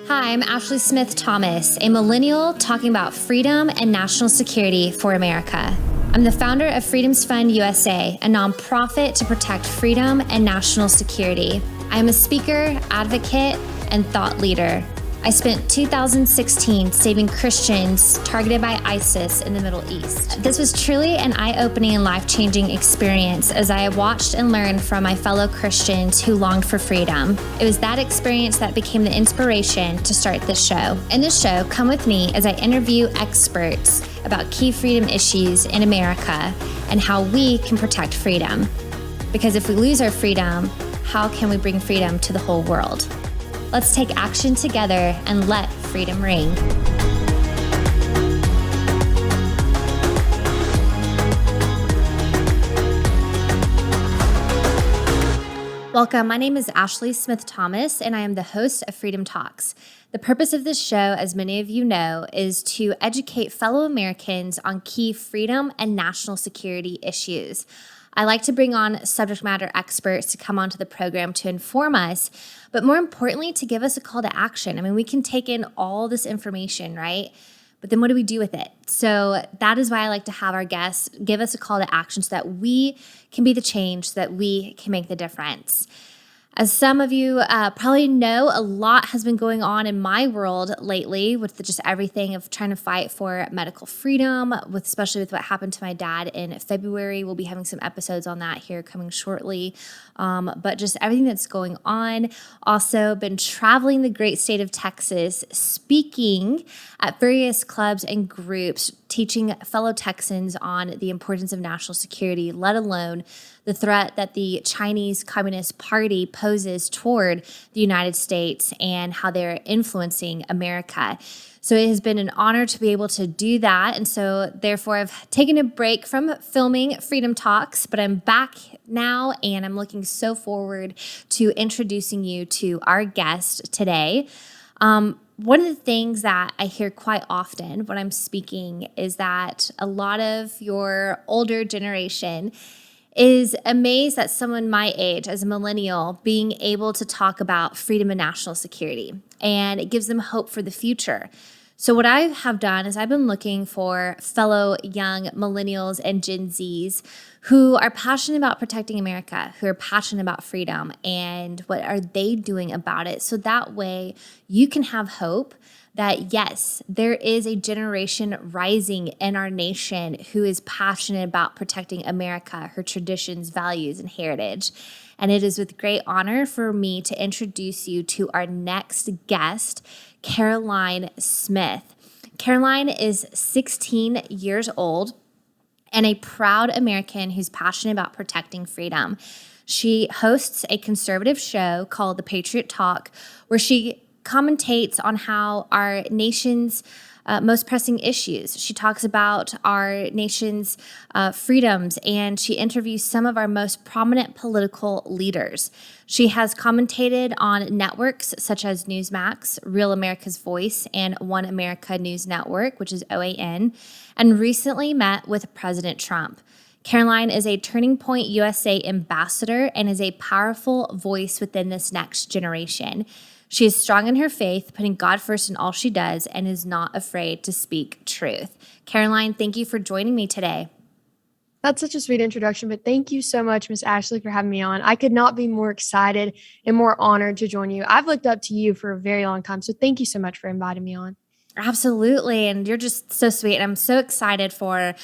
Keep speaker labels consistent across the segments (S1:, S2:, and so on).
S1: Hi, I'm Ashley Smith Thomas, a millennial talking about freedom and national security for America. I'm the founder of Freedom's Fund USA, a nonprofit to protect freedom and national security. I am a speaker, advocate, and thought leader. I spent 2016 saving Christians targeted by ISIS in the Middle East. This was truly an eye-opening and life-changing experience as I watched and learned from my fellow Christians who longed for freedom. It was that experience that became the inspiration to start this show. In this show, come with me as I interview experts about key freedom issues in America and how we can protect freedom. Because if we lose our freedom, how can we bring freedom to the whole world? Let's take action together and let freedom ring. Welcome. My name is Ashley Smith Thomas, and I am the host of Freedom Talks. The purpose of this show, as many of you know, is to educate fellow Americans on key freedom and national security issues. I like to bring on subject matter experts to come onto the program to inform us, but more importantly, to give us a call to action. I mean, we can take in all this information, right? But then what do we do with it? So that is why I like to have our guests give us a call to action so that we can be the change, so that we can make the difference. As some of you probably know, a lot has been going on in my world lately with just everything of trying to fight for medical freedom, especially with what happened to my dad in February. We'll be having some episodes on that here coming shortly. But just everything that's going on. Also been traveling the great state of Texas, speaking at various clubs and groups, teaching fellow Texans on the importance of national security, let alone the threat that the Chinese Communist Party poses toward the United States and how they're influencing America. So it has been an honor to be able to do that. And so therefore, I've taken a break from filming Freedom Talks, but I'm back now and I'm looking so forward to introducing you to our guest today. One of the things that I hear quite often when I'm speaking is that a lot of your older generation is amazed that someone my age, as a millennial, being able to talk about freedom and national security. And it gives them hope for the future. So what I have done is I've been looking for fellow young millennials and Gen Zs who are passionate about protecting America, who are passionate about freedom, and what are they doing about it. So that way you can have hope that yes, there is a generation rising in our nation who is passionate about protecting America, her traditions, values, and heritage. And it is with great honor for me to introduce you to our next guest, Caroline Smith. Caroline is 16 years old and a proud American who's passionate about protecting freedom. She hosts a conservative show called the Patriot Talk, where she commentates on how our nation's most pressing issues. She talks about our nation's freedoms, and she interviews some of our most prominent political leaders. She has commentated on networks such as Newsmax, Real America's Voice, and One America News Network, which is OAN, and recently met with President Trump. Caroline is a Turning Point USA ambassador and is a powerful voice within this next generation. She is strong in her faith, putting God first in all she does, and is not afraid to speak truth. Caroline, thank you for joining me today.
S2: That's such a sweet introduction, but thank you so much, Miss Ashley, for having me on. I could not be more excited and more honored to join you. I've looked up to you for a very long time, so thank you so much for inviting me on.
S1: Absolutely, and you're just so sweet, and I'm so excited for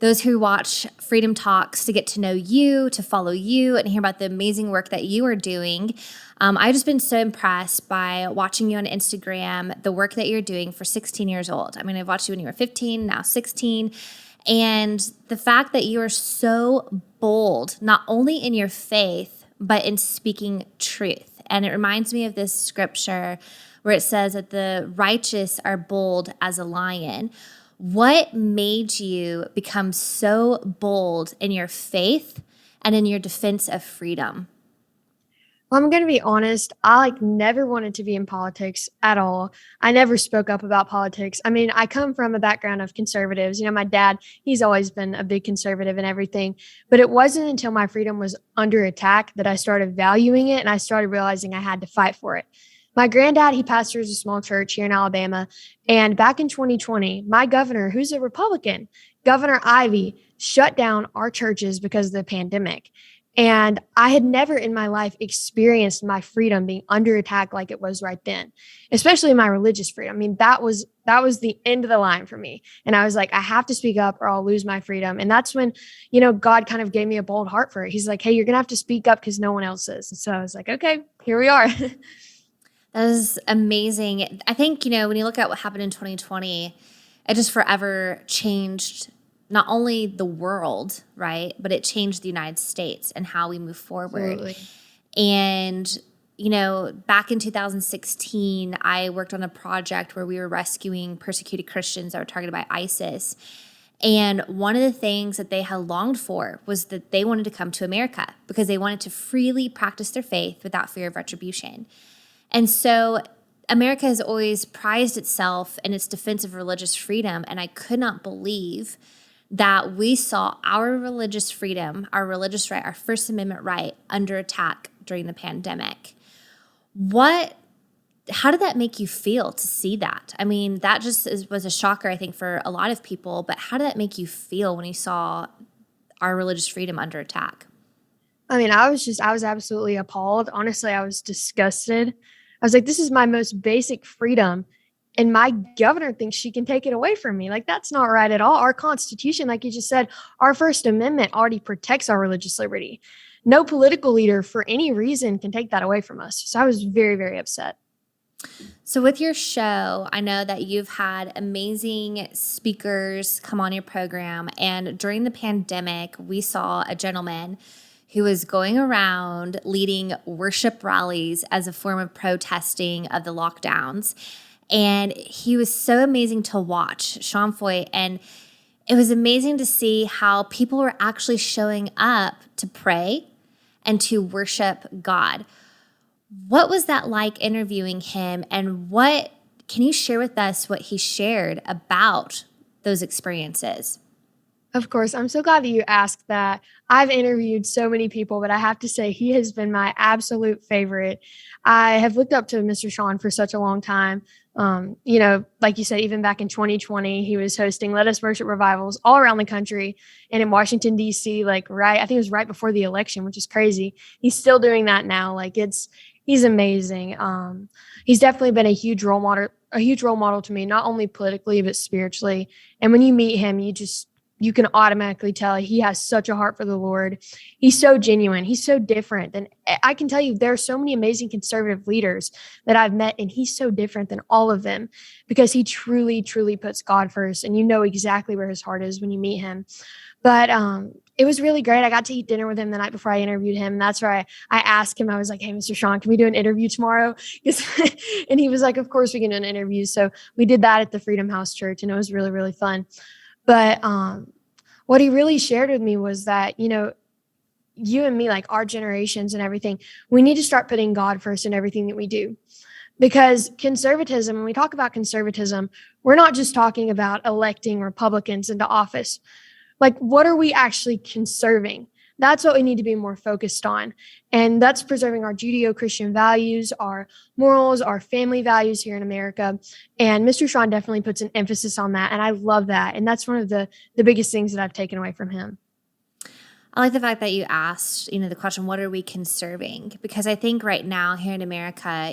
S1: those who watch Freedom Talks to get to know you, to follow you, and hear about the amazing work that you are doing. I've just been so impressed by watching you on Instagram, the work that you're doing for 16 years old. I mean, I've watched you when you were 15, now 16. And the fact that you are so bold, not only in your faith, but in speaking truth. And it reminds me of this scripture where it says that the righteous are bold as a lion. What made you become so bold in your faith and in your defense of freedom?
S2: Well, I'm going to be honest. I never wanted to be in politics at all. I never spoke up about politics. I mean, I come from a background of conservatives. You know, my dad, he's always been a big conservative and everything. But it wasn't until my freedom was under attack that I started valuing it and I started realizing I had to fight for it. My granddad, he pastors a small church here in Alabama. And back in 2020, my governor, who's a Republican, Governor Ivey, shut down our churches because of the pandemic. And I had never in my life experienced my freedom being under attack like it was right then, especially my religious freedom. I mean, that was the end of the line for me. And I was like, I have to speak up or I'll lose my freedom. And that's when, God kind of gave me a bold heart for it. He's like, hey, you're going to have to speak up because no one else is. And so I was like, okay, here we are.
S1: That is amazing. I think, when you look at what happened in 2020, it just forever changed not only the world, right, but it changed the United States and how we move forward.
S2: Absolutely.
S1: And, back in 2016, I worked on a project where we were rescuing persecuted Christians that were targeted by ISIS. And one of the things that they had longed for was that they wanted to come to America because they wanted to freely practice their faith without fear of retribution. And so America has always prized itself in its defense of religious freedom. And I could not believe that we saw our religious freedom, our religious right, our First Amendment right under attack during the pandemic. How did that make you feel to see that? I mean, that was a shocker, I think, for a lot of people. But how did that make you feel when you saw our religious freedom under attack?
S2: I mean, I was absolutely appalled. Honestly, I was disgusted. I was like, this is my most basic freedom. And my governor thinks she can take it away from me. Like, that's not right at all. Our Constitution, like you just said, our First Amendment already protects our religious liberty. No political leader for any reason can take that away from us. So I was very, very upset.
S1: So with your show, I know that you've had amazing speakers come on your program. And during the pandemic, we saw a gentleman who was going around leading worship rallies as a form of protesting of the lockdowns. And he was so amazing to watch, Sean Foy. And it was amazing to see how people were actually showing up to pray and to worship God. What was that like interviewing him? And can you share with us what he shared about those experiences?
S2: Of course. I'm so glad that you asked that. I've interviewed so many people, but I have to say he has been my absolute favorite. I have looked up to Mr. Sean for such a long time. Like you said, even back in 2020, he was hosting Let Us Worship revivals all around the country and in Washington, D.C., I think it was right before the election, which is crazy. He's still doing that now. He's amazing. He's definitely been a huge role model to me, not only politically, but spiritually. And when you meet him, you can automatically tell he has such a heart for the Lord. He's so genuine. He's so different. And I can tell you, there are so many amazing conservative leaders that I've met, and he's so different than all of them because he truly, truly puts God first. And you know exactly where his heart is when you meet him. But it was really great. I got to eat dinner with him the night before I interviewed him. And that's where I asked him, I was like, hey, Mr. Sean, can we do an interview tomorrow? And he was like, of course we can do an interview. So we did that at the Freedom House Church, and it was really, really fun. But what he really shared with me was that, you and me, like our generations and everything, we need to start putting God first in everything that we do. Because conservatism, when we talk about conservatism, we're not just talking about electing Republicans into office. What are we actually conserving? That's what we need to be more focused on. And that's preserving our Judeo-Christian values, our morals, our family values here in America. And Mr. Sean definitely puts an emphasis on that. And I love that. And that's one of the biggest things that I've taken away from him.
S1: I like the fact that you asked, the question, what are we conserving? Because I think right now here in America,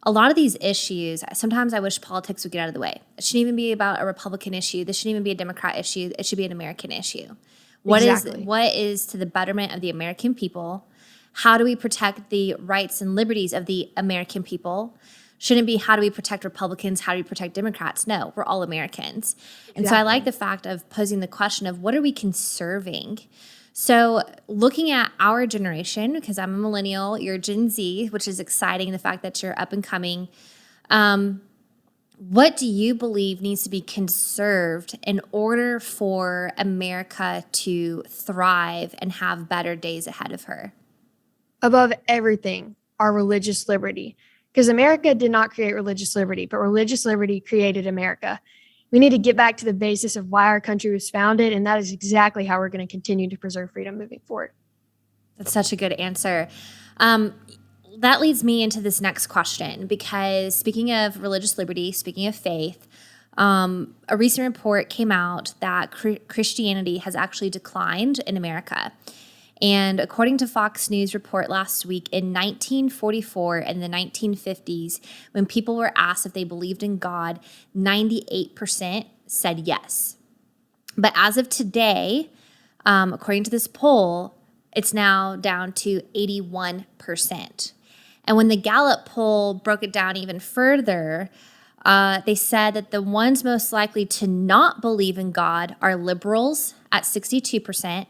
S1: a lot of these issues, sometimes I wish politics would get out of the way. It shouldn't even be about a Republican issue. This shouldn't even be a Democrat issue. It should be an American issue. What is to the betterment of the American people? How do we protect the rights and liberties of the American people? Shouldn't be how do we protect Republicans? How do we protect Democrats? No, we're all Americans. And so I like the fact of posing the question of what are we conserving? So looking at our generation, because I'm a millennial, you're Gen Z, which is exciting, the fact that you're up and coming. What do you believe needs to be conserved in order for America to thrive and have better days ahead of her?
S2: Above everything, our religious liberty. Because America did not create religious liberty, but religious liberty created America. We need to get back to the basis of why our country was founded, and that is exactly how we're going to continue to preserve freedom moving forward.
S1: That's such a good answer. that leads me into this next question, because speaking of religious liberty, speaking of faith, a recent report came out that Christianity has actually declined in America. And according to Fox News report last week, in 1944 and the 1950s, when people were asked if they believed in God, 98% said yes. But as of today, according to this poll, it's now down to 81%. And when the Gallup poll broke it down even further, they said that the ones most likely to not believe in God are liberals at 62%,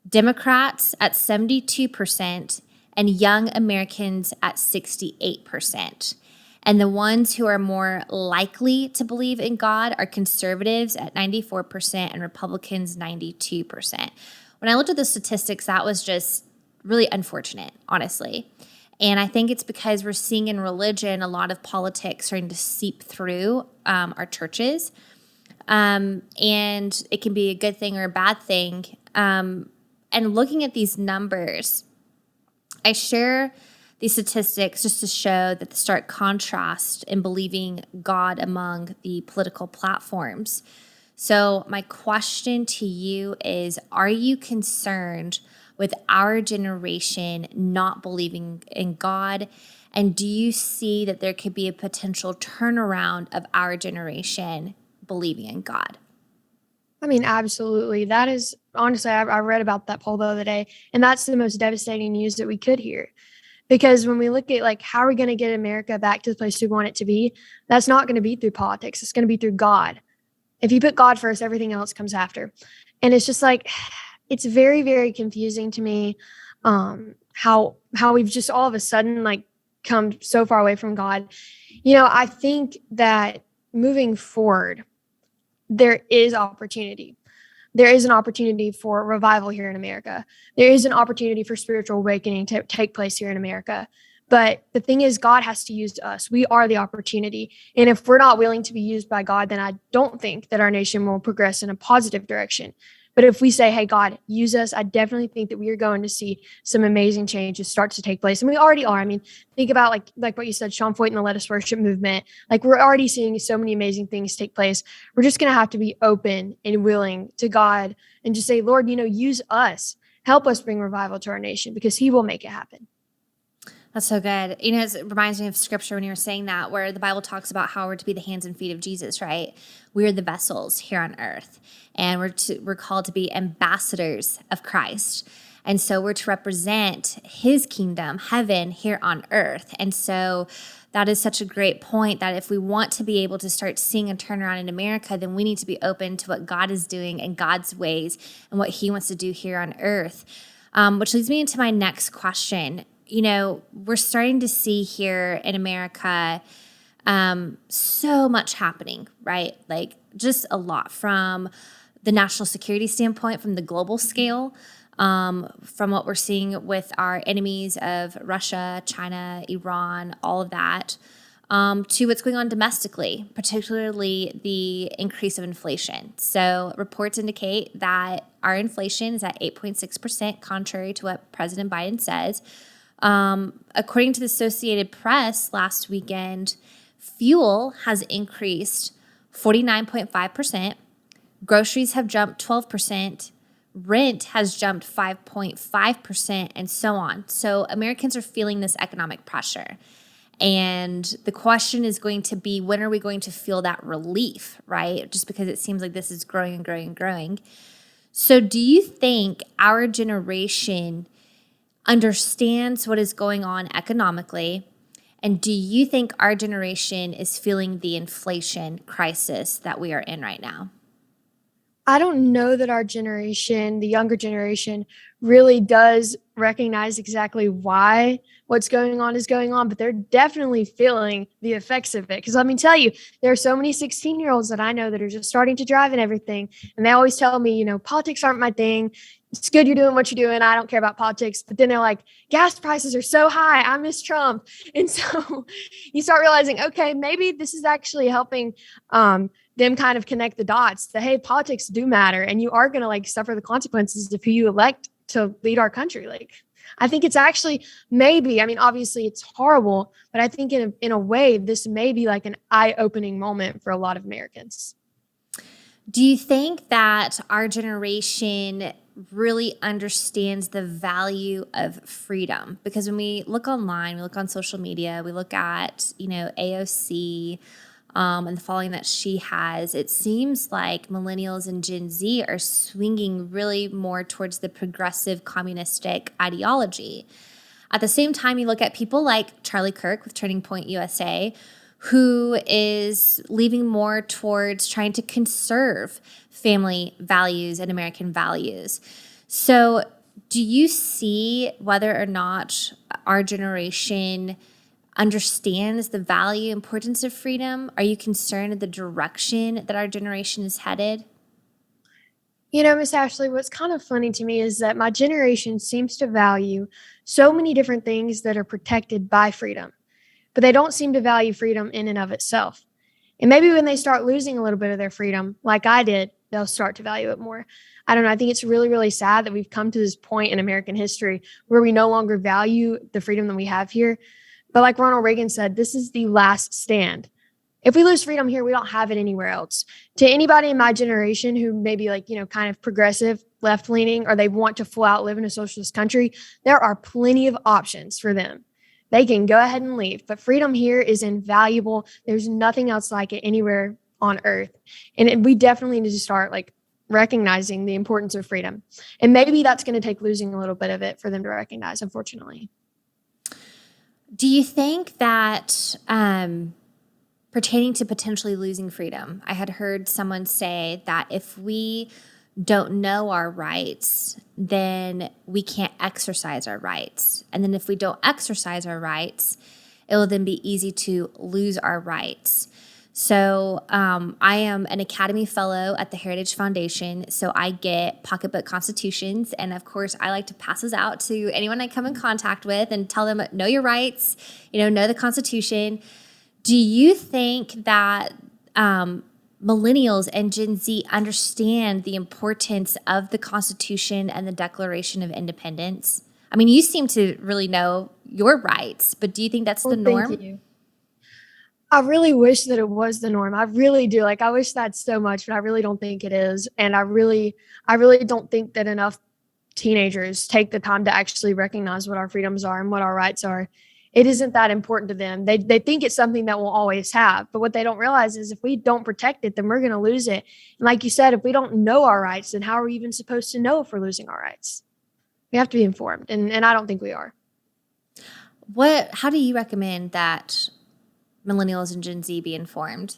S1: Democrats at 72%, and young Americans at 68%. And the ones who are more likely to believe in God are conservatives at 94% and Republicans 92%. When I looked at the statistics, that was just really unfortunate, honestly. And I think it's because we're seeing in religion a lot of politics starting to seep through our churches. And it can be a good thing or a bad thing. And looking at these numbers, I share these statistics just to show that the stark contrast in believing God among the political platforms. So my question to you is, are you concerned with our generation not believing in God? And do you see that there could be a potential turnaround of our generation believing in God?
S2: I mean, absolutely. That is honestly, I read about that poll the other day, and that's the most devastating news that we could hear. Because when we look at like how are we going to get America back to the place we want it to be, that's not going to be through politics. It's going to be through God. If you put God first, everything else comes after. And it's just like it's very, very confusing to me how we've just all of a sudden like come so far away from God. I think that moving forward, there is opportunity. There is an opportunity for revival here in America. There is an opportunity for spiritual awakening to take place here in America. But the thing is, God has to use us. We are the opportunity. And if we're not willing to be used by God, then I don't think that our nation will progress in a positive direction. But if we say, hey, God, use us, I definitely think that we are going to see some amazing changes start to take place. And we already are. I mean, think about like what you said, Sean Foyt and the Let Us Worship movement. Like we're already seeing so many amazing things take place. We're just going to have to be open and willing to God and just say, Lord, use us. Help us bring revival to our nation because he will make it happen.
S1: That's so good. It reminds me of scripture when you were saying that, where the Bible talks about how we're to be the hands and feet of Jesus, right? We're the vessels here on earth, and we're called to be ambassadors of Christ. And so we're to represent his kingdom, heaven, here on earth. And so that is such a great point, that if we want to be able to start seeing a turnaround in America, then we need to be open to what God is doing and God's ways and what he wants to do here on earth. Which leads me into my next question. We're starting to see here in America so much happening, right? Like just a lot from the national security standpoint, from the global scale, from what we're seeing with our enemies of Russia, China, Iran, all of that, to what's going on domestically, particularly the increase of inflation. So reports indicate that our inflation is at 8.6%, contrary to what President Biden says. According to the Associated Press last weekend, fuel has increased 49.5%, groceries have jumped 12%, rent has jumped 5.5%, and so on. So Americans are feeling this economic pressure. And the question is going to be, when are we going to feel that relief, right? Just because it seems like this is growing and growing and growing. So do you think our generation understands what is going on economically? And do you think our generation is feeling the inflation crisis that we are in right now?
S2: I don't know that our generation, the younger generation, really does recognize exactly why what's going on is going on, but they're definitely feeling the effects of it. Because let me tell you, there are so many 16-year-olds that I know that are just starting to drive and everything. And they always tell me, politics aren't my thing. It's good you're doing what you're doing. I don't care about politics. But then they're like, gas prices are so high. I miss Trump. And so you start realizing, okay, maybe this is actually helping them kind of connect the dots that, hey, politics do matter. And you are going to suffer the consequences of who you elect to lead our country. I think it's actually maybe, I mean, obviously it's horrible, but I think in a way, this may be like an eye-opening moment for a lot of Americans.
S1: Do you think that our generation really understands the value of freedom? Because when we look online, we look on social media, we look at, AOC and the following that she has, it seems like millennials and Gen Z are swinging really more towards the progressive communistic ideology. At the same time, you look at people like Charlie Kirk with Turning Point USA, who is leaning more towards trying to conserve family values and American values. So, do you see whether or not our generation understands the value, importance of freedom? Are you concerned of the direction that our generation is headed?
S2: Miss Ashley, what's kind of funny to me is that my generation seems to value so many different things that are protected by freedom, but they don't seem to value freedom in and of itself. And maybe when they start losing a little bit of their freedom, like I did, they'll start to value it more. I don't know. I think it's really, really sad that we've come to this point in American history where we no longer value the freedom that we have here. But like Ronald Reagan said, this is the last stand. If we lose freedom here, we don't have it anywhere else. To anybody in my generation who maybe like, kind of progressive, left leaning, or they want to full out live in a socialist country, there are plenty of options for them. They can go ahead and leave, but freedom here is invaluable. There's nothing else like it anywhere on earth. And we definitely need to start like recognizing the importance of freedom. And maybe that's going to take losing a little bit of it for them to recognize, unfortunately.
S1: Do you think that pertaining to potentially losing freedom, I had heard someone say that if we don't know our rights, then we can't exercise our rights. And then if we don't exercise our rights, it will then be easy to lose our rights. So I am an Academy Fellow at the Heritage Foundation, so I get pocketbook constitutions. And of course, I like to pass those out to anyone I come in contact with and tell them, know your rights, know the Constitution. Do you think that millennials and Gen Z understand the importance of the Constitution and the Declaration of Independence? I mean, you seem to really know your rights, but do you think that's the norm?
S2: Thank you. I really wish that it was the norm. I really do. Like, I wish that so much, but I really don't think it is. And I really don't think that enough teenagers take the time to actually recognize what our freedoms are and what our rights are. It isn't that important to them. They think it's something that we'll always have. But what they don't realize is if we don't protect it, then we're going to lose it. And like you said, if we don't know our rights, then how are we even supposed to know if we're losing our rights? We have to be informed. And I don't think we are.
S1: How do you recommend that millennials and Gen Z be informed?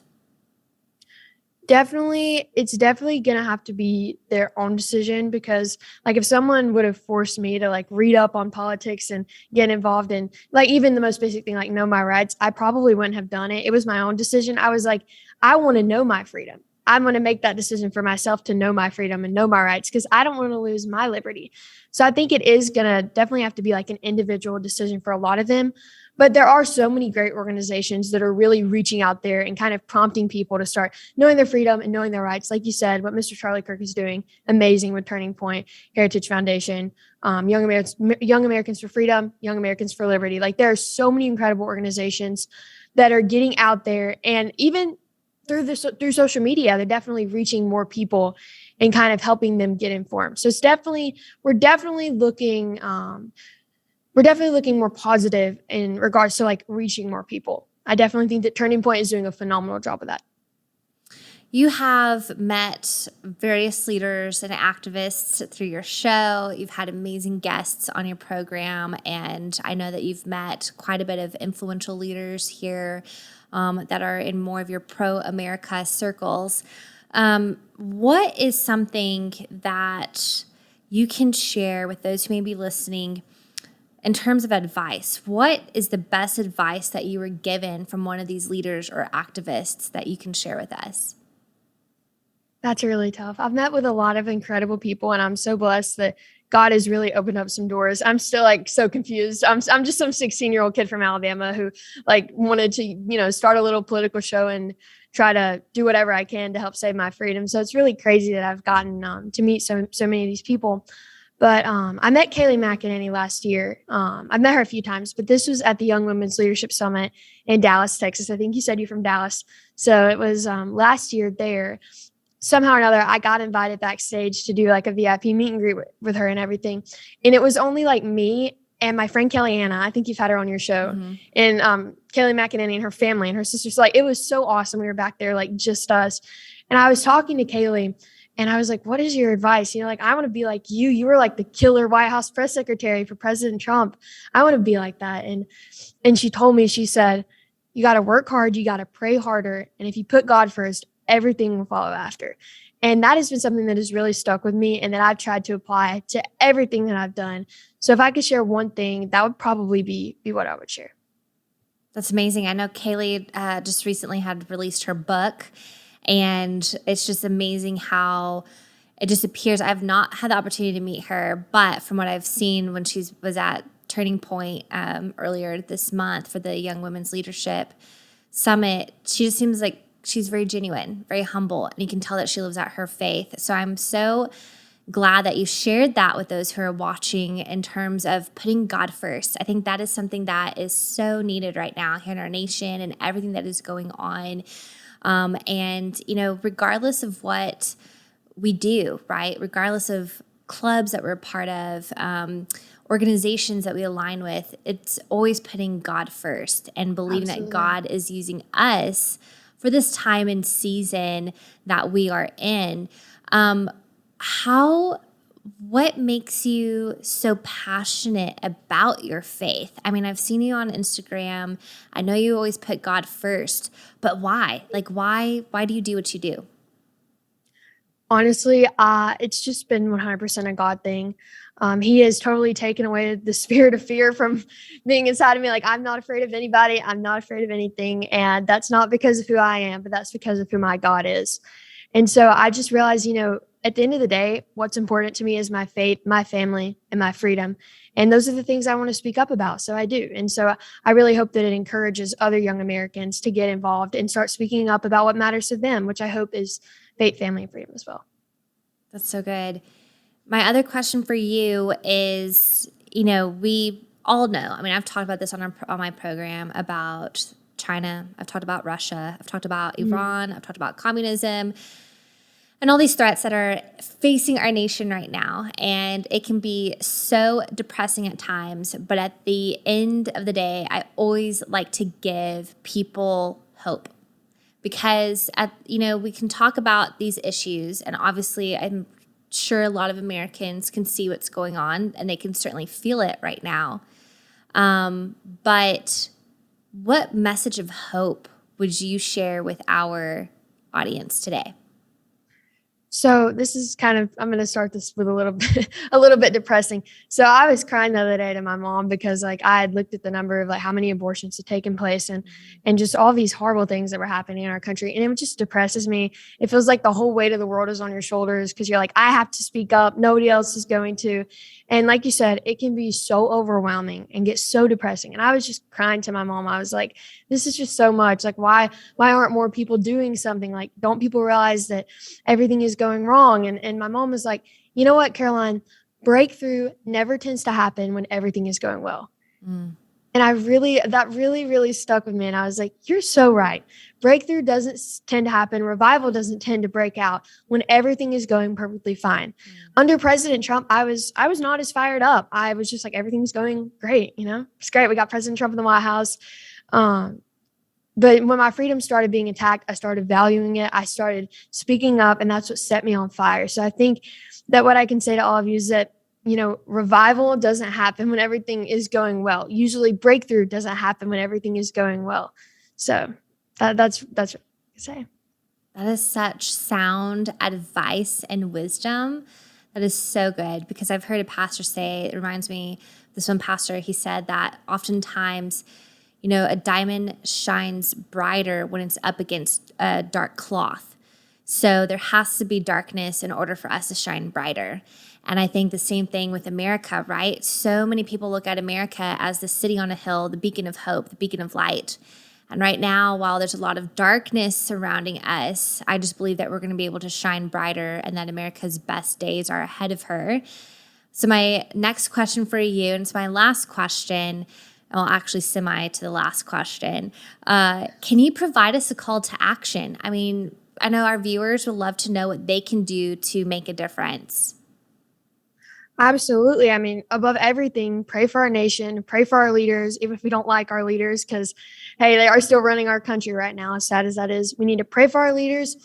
S2: It's definitely gonna have to be their own decision because like if someone would have forced me to like read up on politics and get involved in like even the most basic thing like know my rights, I probably wouldn't have done it. It was my own decision. I was like, I want to know my freedom. I'm going to make that decision for myself to know my freedom and know my rights because I don't want to lose my liberty. So I think it is going to definitely have to be like an individual decision for a lot of them. But there are so many great organizations that are really reaching out there and kind of prompting people to start knowing their freedom and knowing their rights. Like you said, what Mr. Charlie Kirk is doing, amazing with Turning Point, Heritage Foundation, Young Americans for Freedom, Young Americans for Liberty. Like there are so many incredible organizations that are getting out there, and even through social media, they're definitely reaching more people and kind of helping them get informed. So we're definitely looking more positive in regards to like reaching more people. I definitely think that Turning Point is doing a phenomenal job of that.
S1: You have met various leaders and activists through your show. You've had amazing guests on your program, and I know that you've met quite a bit of influential leaders here that are in more of your pro-America circles. What is something that you can share with those who may be listening in terms of advice? What is the best advice that you were given from one of these leaders or activists that you can share with us?
S2: That's really tough. I've met with a lot of incredible people, and I'm so blessed that God has really opened up some doors. I'm still like so confused. I'm just some 16-year-old kid from Alabama who like wanted to, start a little political show and try to do whatever I can to help save my freedom. So it's really crazy that I've gotten to meet so many of these people. But I met Kaylee McEnany last year. I've met her a few times, but this was at the Young Women's Leadership Summit in Dallas, Texas. I think you said you're from Dallas. So it was last year there. Somehow or another, I got invited backstage to do like a VIP meet and greet with her and everything. And it was only like me and my friend Kelly Anna. I think you've had her on your show.
S1: Mm-hmm.
S2: And Kaylee McEnany and her family and her sisters. So, like, it was so awesome. We were back there, like, just us. And I was talking to Kaylee. And I was like, what is your advice? You know, like, I want to be like you. You were like the killer White House press secretary for President Trump. I want to be like that. And she told me, she said, you got to work hard. You got to pray harder. And if you put God first, everything will follow after. And that has been something that has really stuck with me and that I've tried to apply to everything that I've done. So if I could share one thing, that would probably be what I would share.
S1: That's amazing. I know Kaylee just recently had released her book, and it's just amazing how it just appears. I've not had the opportunity to meet her, but from what I've seen when she was at Turning Point earlier this month for the Young Women's Leadership Summit, she just seems like she's very genuine, very humble, and you can tell that she lives out her faith. So I'm so glad that you shared that with those who are watching in terms of putting God first. I think that is something that is so needed right now here in our nation and everything that is going on. And, you know, regardless of what we do, right? Regardless of clubs that we're a part of, organizations that we align with, it's always putting God first and believing that God is using us for this time and season that we are in. What makes you so passionate about your faith? I mean, I've seen you on Instagram. I know you always put God first, but why? Like, why do you do what you do?
S2: Honestly, it's just been 100% a God thing. He has totally taken away the spirit of fear from being inside of me. Like, I'm not afraid of anybody. I'm not afraid of anything. And that's not because of who I am, but that's because of who my God is. And so I just realized, you know, at the end of the day, what's important to me is my faith, my family, and my freedom. And those are the things I want to speak up about. So I do. And so I really hope that it encourages other young Americans to get involved and start speaking up about what matters to them, which I hope is faith, family, and freedom as well.
S1: That's so good. My other question for you is, you know, we all know, I mean, I've talked about this on my program about China. I've talked about Russia. I've talked about Iran. I've talked about communism and all these threats that are facing our nation right now. And it can be so depressing at times. But at the end of the day, I always like to give people hope. Because, we can talk about these issues, and obviously I'm sure a lot of Americans can see what's going on, and they can certainly feel it right now. But what message of hope would you share with our audience today?
S2: So this is kind of, I'm going to start this with a little bit depressing. So I was crying the other day to my mom because like I had looked at the number of like how many abortions had taken place and just all these horrible things that were happening in our country. And it just depresses me. It feels like the whole weight of the world is on your shoulders because you're like, I have to speak up. Nobody else is going to. And like you said, it can be so overwhelming and get so depressing. And I was just crying to my mom. I was like, this is just so much. Like, why aren't more people doing something? Like, don't people realize that everything is going wrong? And my mom was like, you know what, Caroline, breakthrough never tends to happen when everything is going well. And that really stuck with me. And I was like, you're so right. Breakthrough doesn't tend to happen. Revival doesn't tend to break out when everything is going perfectly fine. Under President Trump, I was not as fired up. I was just like, everything's going great. You know, it's great. We got President Trump in the White House. But when my freedom started being attacked, I started valuing it. I started speaking up, and that's what set me on fire. So I think that what I can say to all of you is that, you know, revival doesn't happen when everything is going well. Usually breakthrough doesn't happen when everything is going well. So that's what I can say.
S1: That is such sound advice and wisdom. That is so good, because I've heard a pastor say, it reminds me, this one pastor, he said that oftentimes, you know, a diamond shines brighter when it's up against a dark cloth. So there has to be darkness in order for us to shine brighter. And I think the same thing with America, right? So many people look at America as the city on a hill, the beacon of hope, the beacon of light. And right now, while there's a lot of darkness surrounding us, I just believe that we're going to be able to shine brighter and that America's best days are ahead of her. So my next question for you, and it's my last question, well, actually semi to the last question. Can you provide us a call to action? I mean, I know our viewers would love to know what they can do to make a difference.
S2: Absolutely. I mean, above everything, pray for our nation, pray for our leaders, even if we don't like our leaders, because, hey, they are still running our country right now, as sad as that is. We need to pray for our leaders.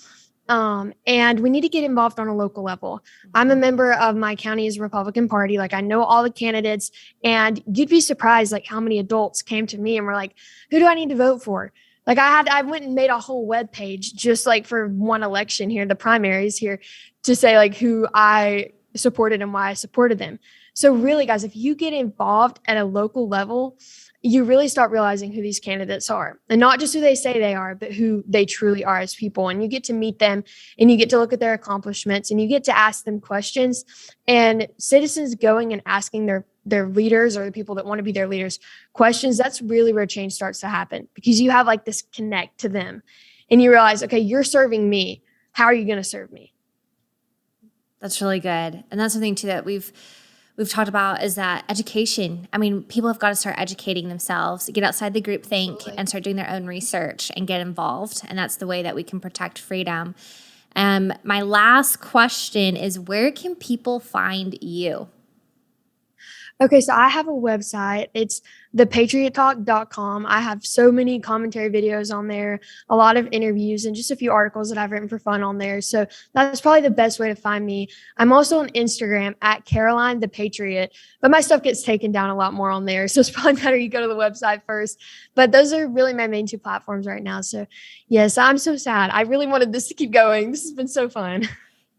S2: And we need to get involved on a local level. I'm a member of my county's Republican Party. Like, I know all the candidates, and you'd be surprised, like, how many adults came to me and were like, who do I need to vote for? Like, I went and made a whole web page just like for one election here, the primaries here, to say like who I supported and why I supported them. So really, guys, if you get involved at a local level, you really start realizing who these candidates are, and not just who they say they are, but who they truly are as people. And you get to meet them, and you get to look at their accomplishments, and you get to ask them questions. And citizens going and asking their leaders, or the people that want to be their leaders, questions, that's really where change starts to happen, because you have like this connect to them, and you realize, okay, you're serving me. How are you going to serve me?
S1: That's really good. And that's something too that we've talked about, is that education. I mean, people have got to start educating themselves, get outside the groupthink and start doing their own research and get involved. And that's the way that we can protect freedom. My last question is, where can people find you?
S2: Okay, so I have a website. It's thepatriottalk.com. I have so many commentary videos on there, a lot of interviews, and just a few articles that I've written for fun on there. So that's probably the best way to find me. I'm also on Instagram at Caroline the Patriot, but my stuff gets taken down a lot more on there. So it's probably better you go to the website first. But those are really my main two platforms right now. So yes, I'm so sad. I really wanted this to keep going. This has been so fun.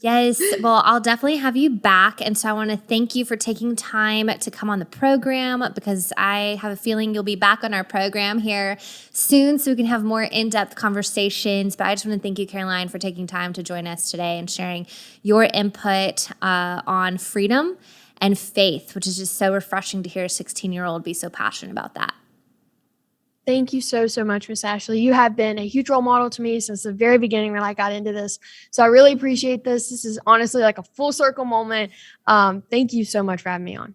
S1: Yes, well, I'll definitely have you back. And so I want to thank you for taking time to come on the program, because I have a feeling you'll be back on our program here soon so we can have more in-depth conversations. But I just want to thank you, Caroline, for taking time to join us today and sharing your input on freedom and faith, which is just so refreshing to hear a 16-year-old be so passionate about that.
S2: Thank you so, so much, Miss Ashley. You have been a huge role model to me since the very beginning when I got into this. So I really appreciate this. This is honestly like a full circle moment. Thank you so much for having me on.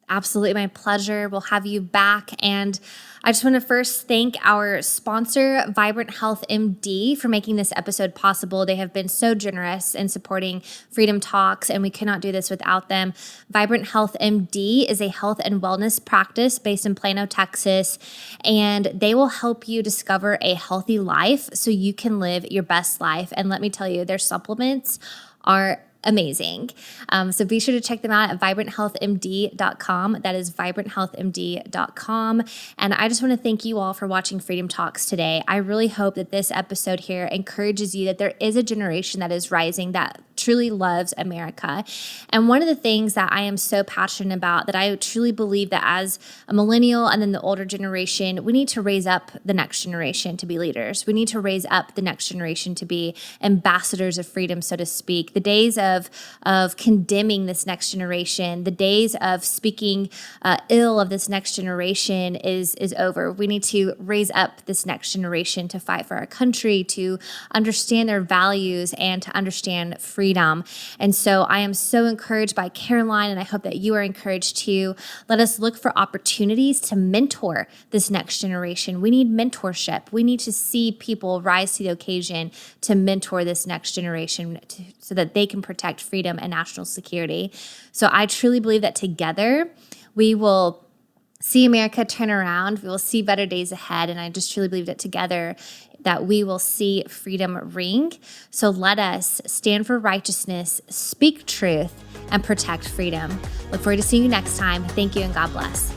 S1: Absolutely, my pleasure. We'll have you back. And I just want to first thank our sponsor, Vibrant Health MD, for making this episode possible. They have been so generous in supporting Freedom Talks, and we could not do this without them. Vibrant Health MD is a health and wellness practice based in Plano, Texas, and they will help you discover a healthy life so you can live your best life. And let me tell you, their supplements are amazing. So be sure to check them out at vibranthealthmd.com. That is vibranthealthmd.com. And I just want to thank you all for watching Freedom Talks today. I really hope that this episode here encourages you that there is a generation that is rising that truly loves America. And one of the things that I am so passionate about, that I truly believe that as a millennial and then the older generation, we need to raise up the next generation to be leaders. We need to raise up the next generation to be ambassadors of freedom, so to speak. The days of condemning this next generation, the days of speaking ill of this next generation is over. We need to raise up this next generation to fight for our country, to understand their values, and to understand freedom. And so I am so encouraged by Caroline, and I hope that you are encouraged too. Let us look for opportunities to mentor this next generation. We need mentorship. We need to see people rise to the occasion to mentor this next generation so that they can protect freedom and national security. So I truly believe that together we will see America turn around. We will see better days ahead. And I just truly believe that together that we will see freedom ring. So let us stand for righteousness, speak truth, and protect freedom. Look forward to seeing you next time. Thank you, and God bless.